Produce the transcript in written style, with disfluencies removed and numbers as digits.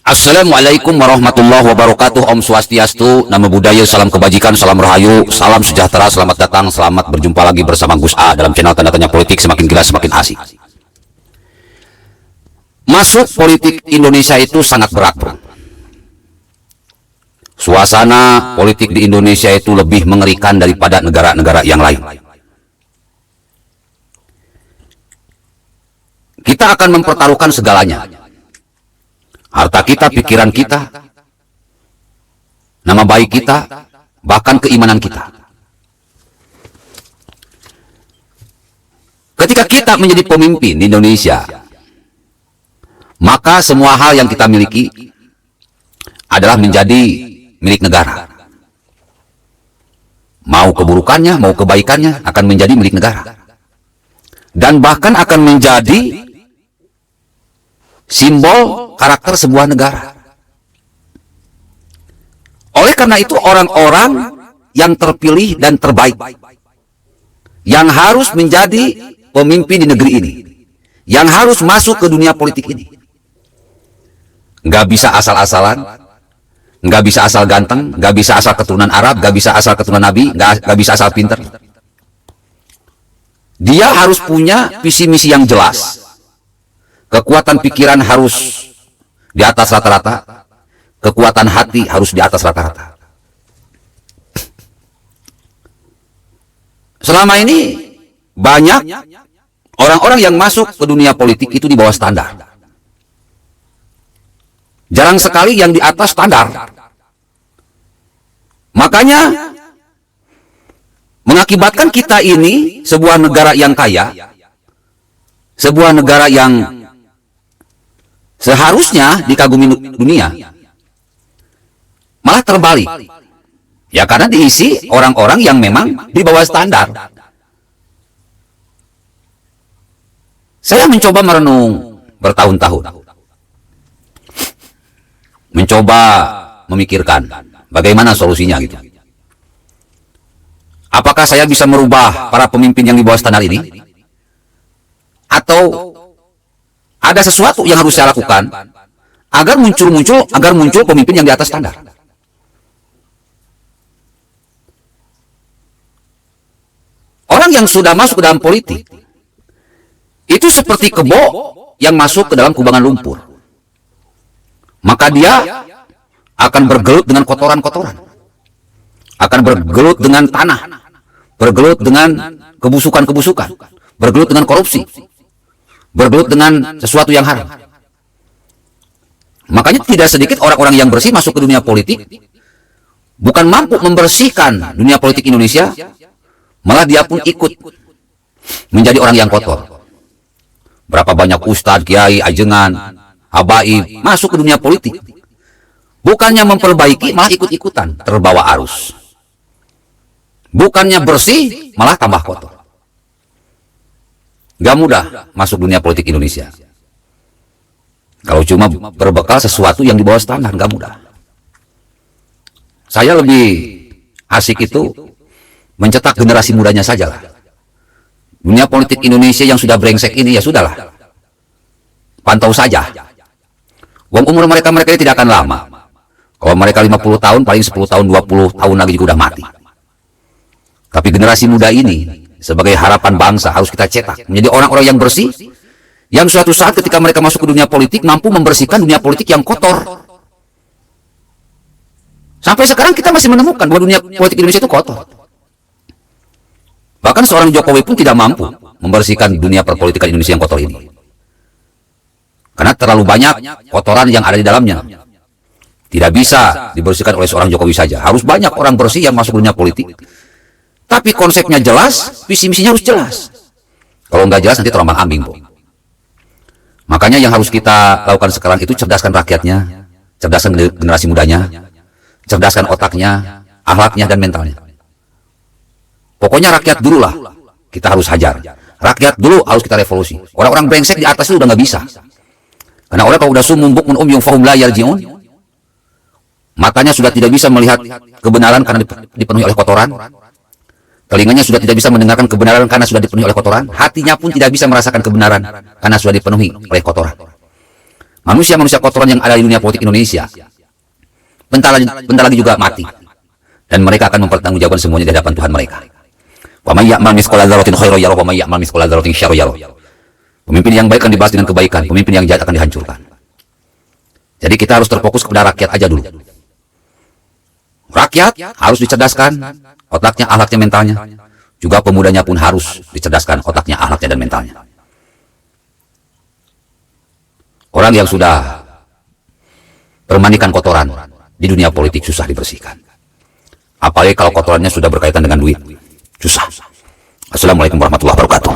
Assalamualaikum warahmatullahi wabarakatuh. Om Swastiastu, Namo Buddhaya, salam kebajikan, salam rahayu, salam sejahtera, selamat datang, selamat berjumpa lagi bersama Gus A dalam channel Tanda Tanya Politik, semakin gila semakin asik. Masuk politik Indonesia itu sangat berat, bro. Suasana politik di Indonesia itu lebih mengerikan daripada negara-negara yang lain. Kita akan mempertaruhkan segalanya. Harta kita, pikiran kita, nama baik kita, bahkan keimanan kita. Ketika kita menjadi pemimpin di Indonesia, maka semua hal yang kita miliki adalah menjadi milik negara. Mau keburukannya, mau kebaikannya akan menjadi milik negara. Dan bahkan akan menjadi simbol karakter sebuah negara. Oleh karena itu orang-orang yang terpilih dan terbaik yang harus menjadi pemimpin di negeri ini, yang harus masuk ke dunia politik ini, nggak bisa asal-asalan, nggak bisa asal ganteng, nggak bisa asal keturunan Arab, nggak bisa asal keturunan Nabi, nggak bisa asal pinter. Dia harus punya visi misi yang jelas. Kekuatan pikiran harus di atas rata-rata, kekuatan hati harus di atas rata-rata. Selama ini banyak orang-orang yang masuk ke dunia politik itu di bawah standar. Jarang sekali yang di atas standar. Makanya mengakibatkan kita ini sebuah negara yang kaya, sebuah negara yang seharusnya dikagumi dunia, malah terbalik. Ya karena diisi orang-orang yang memang di bawah standar. Saya mencoba merenung bertahun-tahun, mencoba memikirkan bagaimana solusinya gitu. Apakah saya bisa merubah para pemimpin yang di bawah standar ini? Atau ada sesuatu yang harus saya lakukan agar muncul pemimpin yang di atas standar. Orang yang sudah masuk ke dalam politik itu seperti kebo yang masuk ke dalam kubangan lumpur. Maka dia akan bergelut dengan kotoran-kotoran, akan bergelut dengan tanah, bergelut dengan kebusukan-kebusukan, bergelut dengan korupsi, bergelut dengan sesuatu yang haram. Makanya tidak sedikit orang-orang yang bersih masuk ke dunia politik, bukan mampu membersihkan dunia politik Indonesia, malah dia pun ikut menjadi orang yang kotor. Berapa banyak ustadz, kiai, ajengan, habaib masuk ke dunia politik, bukannya memperbaiki, malah ikut-ikutan terbawa arus. Bukannya bersih, malah tambah kotor. Gak mudah masuk dunia politik Indonesia. Kalau cuma berbekal sesuatu yang di bawah standar, gak mudah. Saya lebih asik itu mencetak generasi mudanya saja lah. Dunia politik Indonesia yang sudah brengsek ini ya sudahlah, pantau saja. Umur mereka ini tidak akan lama. Kalau mereka 50 tahun, paling 10 tahun, 20 tahun lagi juga udah mati. Tapi generasi muda ini sebagai harapan bangsa harus kita cetak menjadi orang-orang yang bersih, yang suatu saat ketika mereka masuk ke dunia politik mampu membersihkan dunia politik yang kotor. Sampai sekarang kita masih menemukan bahwa dunia politik Indonesia itu kotor. Bahkan seorang Jokowi pun tidak mampu membersihkan dunia perpolitikan Indonesia yang kotor ini. Karena terlalu banyak kotoran yang ada di dalamnya. Tidak bisa dibersihkan oleh seorang Jokowi saja. Harus banyak orang bersih yang masuk ke dunia politik. Tapi konsepnya jelas, visi misinya harus jelas. Kalau nggak jelas nanti terombang ambing, Bu. Makanya yang harus kita lakukan sekarang itu cerdaskan rakyatnya, cerdaskan generasi mudanya, cerdaskan otaknya, akhlaknya dan mentalnya. Pokoknya rakyat dulu lah kita harus hajar. Rakyat dulu harus kita revolusi. Orang-orang brengsek di atas itu udah nggak bisa. Karena orang kalau udah sumum bukmun umyum fahum la yarji'un, matanya sudah tidak bisa melihat kebenaran karena dipenuhi oleh kotoran. Telinganya sudah tidak bisa mendengarkan kebenaran karena sudah dipenuhi oleh kotoran. Hatinya pun tidak bisa merasakan kebenaran karena sudah dipenuhi oleh kotoran. Manusia-manusia kotoran yang ada di dunia politik Indonesia bentar lagi juga mati, dan mereka akan mempertanggungjawabkan semuanya di hadapan Tuhan mereka. Wa may ya'mal mithqala dzarratin khairan yarah wa may ya'mal mithqala dzarratin syarran yarah. Pemimpin yang baik akan dibalas dengan kebaikan, pemimpin yang jahat akan dihancurkan. Jadi kita harus terfokus kepada rakyat aja dulu. Rakyat harus dicerdaskan otaknya, akhlaknya, mentalnya. Juga pemudanya pun harus dicerdaskan otaknya, akhlaknya, dan mentalnya. Orang yang sudah bermandikan kotoran di dunia politik susah dibersihkan. Apalagi kalau kotorannya sudah berkaitan dengan duit, susah. Assalamualaikum warahmatullahi wabarakatuh.